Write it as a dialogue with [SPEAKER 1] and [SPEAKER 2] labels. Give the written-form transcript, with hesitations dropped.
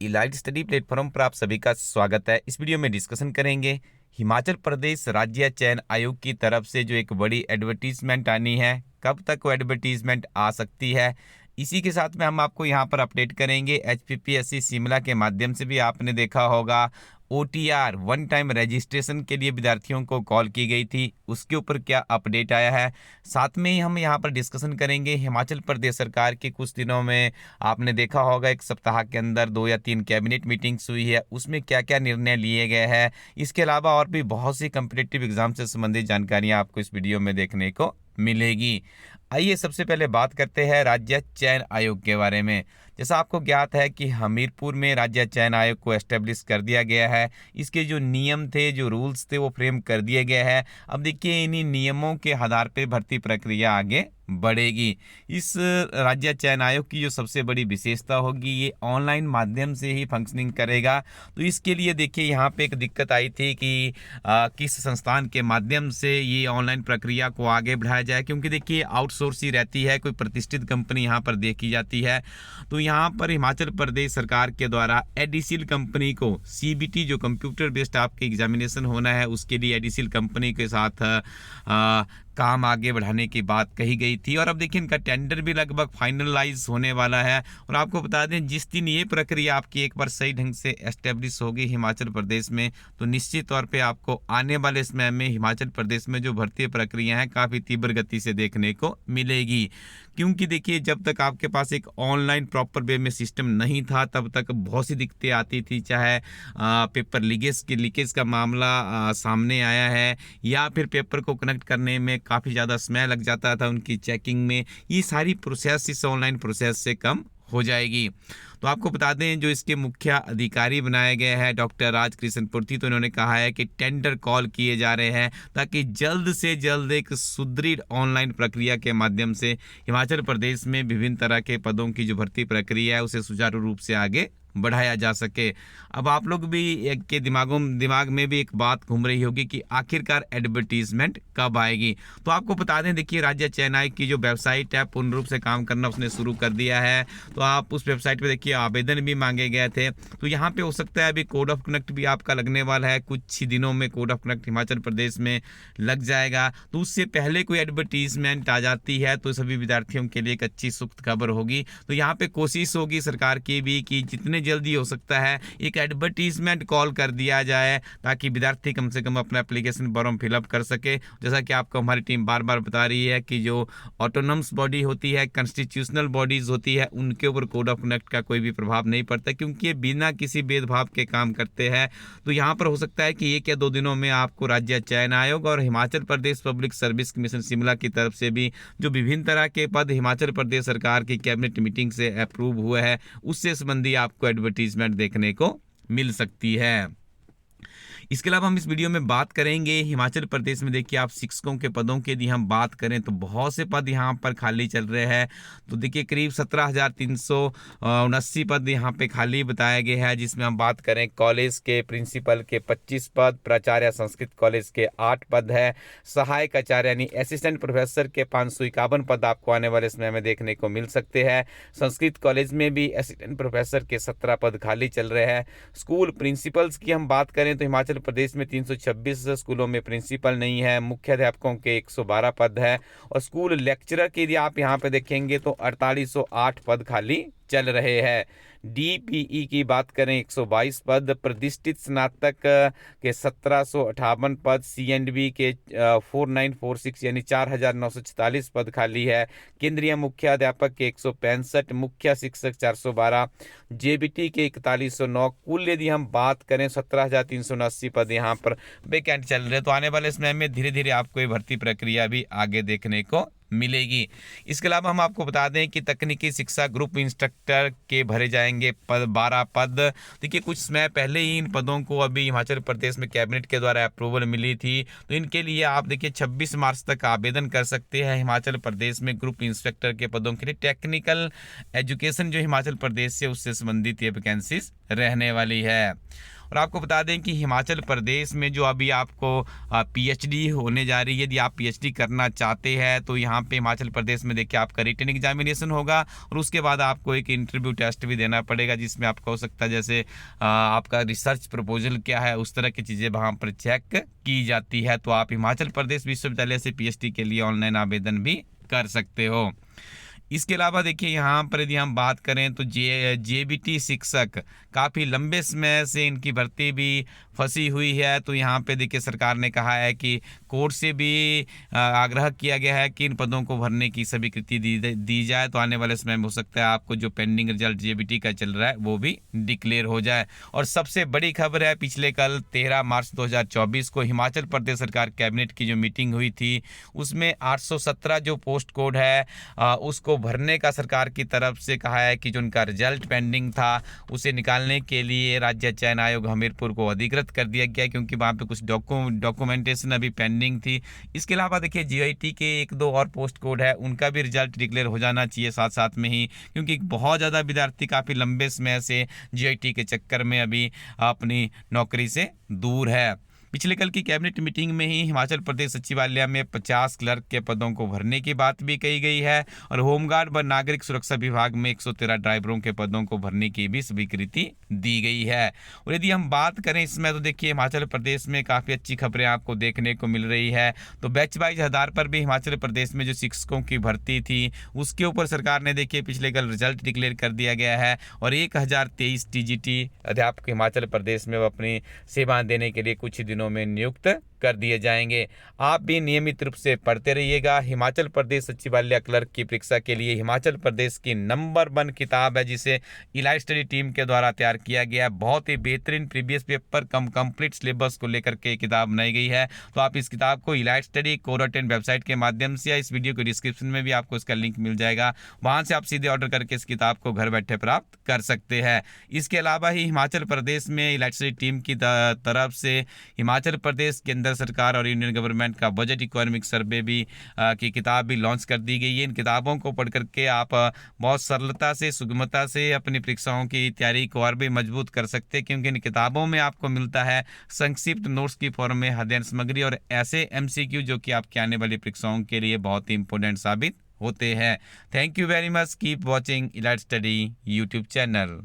[SPEAKER 1] Elite study platform पर आप सभी का स्वागत है। इस वीडियो में डिस्कशन करेंगे हिमाचल प्रदेश राज्य चयन आयोग की तरफ से जो एक बड़ी एडवर्टीजमेंट आनी है, कब तक वो एडवर्टीजमेंट आ सकती है। इसी के साथ में हम आपको यहाँ पर अपडेट करेंगे एचपीपीएससी शिमला के माध्यम से भी आपने देखा होगा ओटीआर वन टाइम रजिस्ट्रेशन के लिए विद्यार्थियों को कॉल की गई थी, उसके ऊपर क्या अपडेट आया है। साथ में ही हम यहाँ पर डिस्कशन करेंगे हिमाचल प्रदेश सरकार के कुछ दिनों में आपने देखा होगा एक सप्ताह के अंदर 2 या 3 कैबिनेट मीटिंग्स हुई है, उसमें क्या क्या निर्णय लिए गए हैं। इसके अलावा और भी बहुत सी कम्पिटिटिव एग्जाम से संबंधित जानकारियाँ आपको इस वीडियो में देखने को मिलेगी। आइए सबसे पहले बात करते हैं राज्य चयन आयोग के बारे में। जैसा आपको ज्ञात है कि हमीरपुर में राज्य चयन आयोग को एस्टेब्लिश कर दिया गया है। इसके जो नियम थे, जो रूल्स थे, वो फ्रेम कर दिए गए हैं। अब देखिए इन्हीं नियमों के आधार पर भर्ती प्रक्रिया आगे बढ़ेगी। इस राज्य चयन आयोग की जो सबसे बड़ी विशेषता होगी, ये ऑनलाइन माध्यम से ही फंक्शनिंग करेगा। तो इसके लिए देखिए यहाँ पे एक दिक्कत आई थी कि किस संस्थान के माध्यम से ये ऑनलाइन प्रक्रिया को आगे बढ़ाया जाए, क्योंकि देखिए आउटसोर्स ही रहती है, कोई प्रतिष्ठित कंपनी यहाँ पर देखी जाती है। तो यहाँ पर हिमाचल प्रदेश सरकार के द्वारा एडिसिल कंपनी को सीबीटी जो कंप्यूटर बेस्ड आपके एग्जामिनेशन होना है, उसके लिए एडिसिल कंपनी के साथ काम आगे बढ़ाने की बात कही गई थी। और अब देखिए इनका टेंडर भी लगभग फाइनलाइज होने वाला है। और आपको बता दें, जिस दिन ये प्रक्रिया आपकी एक बार सही ढंग से एस्टेब्लिश होगी हिमाचल प्रदेश में, तो निश्चित तौर पे आपको आने वाले समय में हिमाचल प्रदेश में जो भर्ती प्रक्रिया है काफ़ी तीव्र गति से देखने को मिलेगी। क्योंकि देखिए जब तक आपके पास एक ऑनलाइन प्रॉपर वे में सिस्टम नहीं था, तब तक बहुत सी दिक्कतें आती थी। चाहे पेपर लीकेज का मामला सामने आया है, या फिर पेपर को कनेक्ट करने में काफ़ी ज़्यादा समय लग जाता था उनकी चेकिंग में। ये सारी प्रोसेस इस ऑनलाइन प्रोसेस से कम हो जाएगी। तो आपको बता दें, जो इसके मुख्य अधिकारी बनाए गए हैं डॉक्टर राजकृष्ण पुर्थी, तो इन्होंने कहा है कि टेंडर कॉल किए जा रहे हैं ताकि जल्द से जल्द एक सुदृढ़ ऑनलाइन प्रक्रिया के माध्यम से हिमाचल प्रदेश में विभिन्न तरह के पदों की जो भर्ती प्रक्रिया है उसे सुचारू रूप से आगे बढ़ाया जा सके। अब आप लोग भी एक के दिमाग में भी एक बात घूम रही होगी कि आखिरकार एडवर्टीजमेंट कब आएगी। तो आपको बता दें, देखिए राज्य चयन आयोग की जो वेबसाइट है पूर्ण रूप से काम करना उसने शुरू कर दिया है। तो आप उस वेबसाइट पे देखिए आवेदन भी मांगे गए थे। तो यहाँ पे हो सकता है अभी कोड ऑफ कनेक्ट भी आपका लगने वाला है, कुछ ही दिनों में code of connect Himachal Pradesh में लग जाएगा। तो उससे पहले कोई एडवर्टीजमेंट आ जाती है तो सभी विद्यार्थियों के लिए एक अच्छी सुखद खबर होगी। तो यहाँ पे कोशिश होगी सरकार की भी कि जितने जल्दी हो सकता है एक एडवर्टीजमेंट कॉल कर दिया जाए, ताकि विद्यार्थी कम से कम अपना एप्लीकेशन फॉर्म फिलअप कर सके। जैसा कि आपको हमारी टीम बार बार बता रही है कि जो ऑटोनॉमस बॉडी होती है, कॉन्स्टिट्यूशनल बॉडीज होती है, उनके ऊपर कोड ऑफ कनेक्ट का कोई भी प्रभाव नहीं पड़ता, क्योंकि ये बिना किसी भेदभाव के काम करते हैं। तो यहाँ पर हो सकता है कि 1 या 2 दिनों में आपको राज्य चयन आयोग और Himachal Pradesh public service commission Shimla की तरफ से भी जो विभिन्न तरह के पद हिमाचल प्रदेश सरकार की कैबिनेट मीटिंग से अप्रूव हुए हैं, उससे संबंधी आपको एडवर्टीजमेंट देखने को मिल सकती है। इसके अलावा हम इस वीडियो में बात करेंगे हिमाचल प्रदेश में देखिए आप शिक्षकों के पदों की यदि हम बात करें तो बहुत से पद यहाँ पर खाली चल रहे हैं। तो देखिए करीब 17,379 पद यहाँ पे खाली बताए गए हैं, जिसमें हम बात करें कॉलेज के प्रिंसिपल के 25 पद, प्राचार्य संस्कृत कॉलेज के 8 पद है, सहायक आचार्य यानी असिस्टेंट प्रोफेसर के 551 पद आपको आने वाले समय में देखने को मिल सकते हैं। संस्कृत कॉलेज में भी असिस्टेंट प्रोफेसर के 17 पद खाली चल रहे हैं। स्कूल प्रिंसिपल्स की हम बात करें तो हिमाचल प्रदेश में 326 स्कूलों में प्रिंसिपल नहीं है। मुख्य अध्यापकों के 112 पद है, और स्कूल लेक्चरर के यदि आप यहाँ पे देखेंगे तो 4808 पद खाली चल रहे हैं। डीपीई की बात करें 122 पद, प्रतिष्ठित स्नातक के 1758 पद, सीएंडबी के 4946 यानी 4946 पद खाली है। केंद्रीय मुख्य अध्यापक के 165, मुख्य शिक्षक 412, जेबीटी के 4109। कुल यदि हम बात करें 17,379 पद यहाँ पर वैकेंट चल रहे। तो आने वाले समय में धीरे धीरे आपको ये भर्ती प्रक्रिया भी आगे देखने को मिलेगी। इसके अलावा हम आपको बता दें कि तकनीकी शिक्षा ग्रुप इंस्ट्रक्टर के भरे जाएंगे पद 12 पद। देखिए कुछ समय पहले ही इन पदों को अभी हिमाचल प्रदेश में कैबिनेट के द्वारा अप्रूवल मिली थी। तो इनके लिए आप देखिए 26 मार्च तक आवेदन कर सकते हैं हिमाचल प्रदेश में ग्रुप इंस्ट्रक्टर के पदों के लिए। टेक्निकल एजुकेशन जो हिमाचल प्रदेश से उससे संबंधित ये वैकेंसीज रहने वाली है। और आपको बता दें कि हिमाचल प्रदेश में जो अभी आपको पीएचडी होने जा रही है, यदि आप पीएचडी करना चाहते हैं तो यहाँ पे हिमाचल प्रदेश में देखिए आपका रिटन एग्जामिनेशन होगा और उसके बाद आपको एक इंटरव्यू टेस्ट भी देना पड़ेगा, जिसमें आपका हो सकता है जैसे आपका रिसर्च प्रपोजल क्या है, उस तरह की चीज़ें वहाँ पर चेक की जाती है। तो आप हिमाचल प्रदेश विश्वविद्यालय से पीएचडी के लिए ऑनलाइन आवेदन भी कर सकते हो। इसके अलावा देखिए यहाँ पर यदि हम बात करें तो जेबीटी शिक्षक काफ़ी लंबे समय से इनकी भर्ती भी फंसी हुई है। तो यहाँ पे देखिए सरकार ने कहा है कि कोर्ट से भी आग्रह किया गया है कि इन पदों को भरने की स्वीकृति दी जाए। तो आने वाले समय में हो सकता है आपको जो पेंडिंग रिजल्ट जेबीटी का चल रहा है वो भी डिक्लेयर हो जाए। और सबसे बड़ी खबर है, पिछले कल 13 मार्च 2024 को हिमाचल प्रदेश सरकार कैबिनेट की जो मीटिंग हुई थी उसमें 817 जो पोस्ट कोड है उसको भरने का सरकार की तरफ से कहा है कि जो उनका रिजल्ट पेंडिंग था उसे निकालने के लिए राज्य चयन आयोग हमीरपुर को अधिकृत कर दिया गया, क्योंकि वहाँ पे कुछ डॉक्यूमेंटेशन अभी पेंडिंग थी। इसके अलावा देखिए जीआईटी के 1-2 और पोस्ट कोड है, उनका भी रिजल्ट डिक्लेयर हो जाना चाहिए साथ साथ में ही, क्योंकि बहुत ज़्यादा विद्यार्थी काफ़ी लंबे समय से जीआईटी के चक्कर में अभी अपनी नौकरी से दूर है। पिछले कल की कैबिनेट मीटिंग में ही हिमाचल प्रदेश सचिवालय में 50 क्लर्क के पदों को भरने की बात भी कही गई है और होमगार्ड व नागरिक सुरक्षा विभाग में 113 ड्राइवरों के पदों को भरने की भी स्वीकृति दी गई है। और यदि हम बात करें इसमें तो देखिए हिमाचल प्रदेश में काफ़ी अच्छी खबरें आपको देखने को मिल रही है। तो बैच वाइज आधार पर भी हिमाचल प्रदेश में जो शिक्षकों की भर्ती थी उसके ऊपर सरकार ने देखिए पिछले कल रिजल्ट डिक्लेयर कर दिया गया है और 1023 टीजीटी अध्यापक हिमाचल प्रदेश में अपनी सेवाएं देने के लिए कुछ ही दिनों में नियुक्त कर दिए जाएंगे। आप भी नियमित रूप से पढ़ते रहिएगा। हिमाचल प्रदेश सचिवालय क्लर्क की परीक्षा के लिए हिमाचल प्रदेश की नंबर 1 किताब है जिसे इलाइट स्टडी टीम के द्वारा तैयार किया गया। बहुत ही बेहतरीन प्रीवियस पेपर कंप्लीट सिलेबस को लेकर के किताब बनाई गई है। तो आप इस किताब को इलाइट स्टडी कोरोटेन वेबसाइट के माध्यम से या इस वीडियो के डिस्क्रिप्शन में भी आपको इसका लिंक मिल जाएगा, वहां से आप सीधे ऑर्डर करके इस किताब को घर बैठे प्राप्त कर सकते हैं। इसके अलावा ही हिमाचल प्रदेश में इलाइट स्टडी टीम की तरफ से हिमाचल प्रदेश केंद्र सरकार और यूनियन गवर्नमेंट का बजट इकोनॉमिक सर्वे भी की किताब भी लॉन्च कर दी गई है। इन किताबों को पढ़ करके आप बहुत सरलता से सुगमता से अपनी परीक्षाओं की तैयारी को और भी मजबूत कर सकते हैं, क्योंकि इन किताबों में आपको मिलता है संक्षिप्त नोट्स की फॉर्म में अध्ययन सामग्री और ऐसे एमसीक्यू जो कि आपकी आने वाली परीक्षाओं के लिए बहुत ही इंपॉर्टेंट साबित होते हैं। Thank you very much. Keep watching elite study YouTube channel.